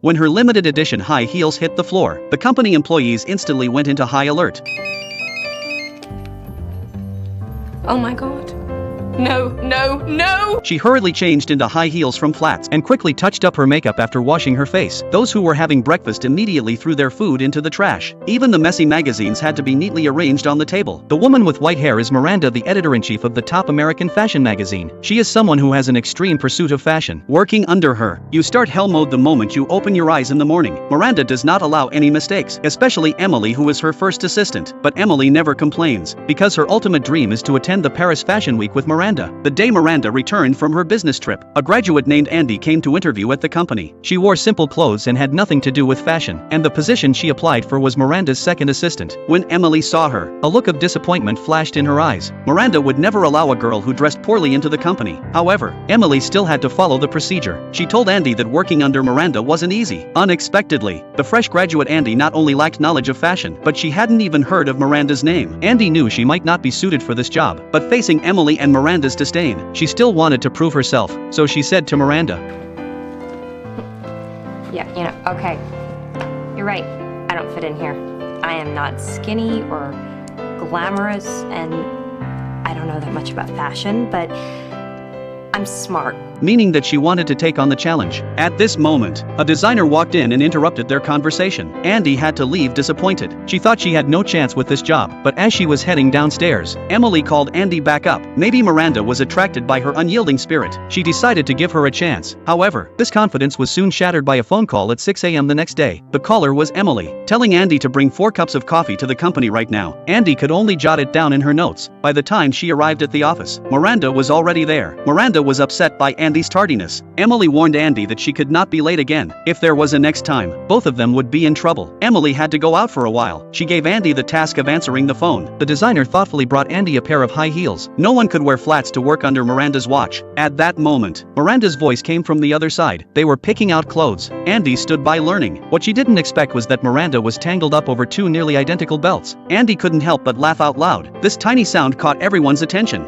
When her limited edition high heels hit the floor, the company employees instantly went into high alert. Oh my god. No, no, no! She hurriedly changed into high heels from flats and quickly touched up her makeup after washing her face. Those who were having breakfast immediately threw their food into the trash. Even the messy magazines had to be neatly arranged on the table. The woman with white hair is Miranda, the editor-in-chief of the top American fashion magazine. She is someone who has an extreme pursuit of fashion. Working under her, you start hell mode the moment you open your eyes in the morning. Miranda does not allow any mistakes, especially Emily, who is her first assistant. But Emily never complains, because her ultimate dream is to attend the Paris Fashion Week with Miranda. The day Miranda returned from her business trip, a graduate named Andy came to interview at the company. She wore simple clothes and had nothing to do with fashion, and the position she applied for was Miranda's second assistant. When Emily saw her, a look of disappointment flashed in her eyes. Miranda would never allow a girl who dressed poorly into the company. However, Emily still had to follow the procedure. She told Andy that working under Miranda wasn't easy. Unexpectedly, the fresh graduate Andy not only lacked knowledge of fashion, but she hadn't even heard of Miranda's name. Andy knew she might not be suited for this job, but facing Emily and Miranda's disdain, she still wanted to prove herself, so she said to Miranda, Yeah, okay. You're right. I don't fit in here. I am not skinny or glamorous, and I don't know that much about fashion, but I'm smart. Meaning that she wanted to take on the challenge. At this moment, a designer walked in and interrupted their conversation. Andy had to leave disappointed. She thought she had no chance with this job, but as she was heading downstairs, Emily called Andy back up. Maybe Miranda was attracted by her unyielding spirit. She decided to give her a chance. However, this confidence was soon shattered by a phone call at 6 a.m. the next day. The caller was Emily, telling Andy to bring 4 cups of coffee to the company right now. Andy could only jot it down in her notes. By the time she arrived at the office, Miranda was already there. Miranda was upset by Andy's tardiness. Emily warned Andy that she could not be late again. If there was a next time, both of them would be in trouble. Emily had to go out for a while. She gave Andy the task of answering the phone. The designer thoughtfully brought Andy a pair of high heels. No one could wear flats to work under Miranda's watch. At that moment, Miranda's voice came from the other side. They were picking out clothes. Andy stood by learning. What she didn't expect was that Miranda was tangled up over 2 nearly identical belts. Andy couldn't help but laugh out loud. This tiny sound caught everyone's attention.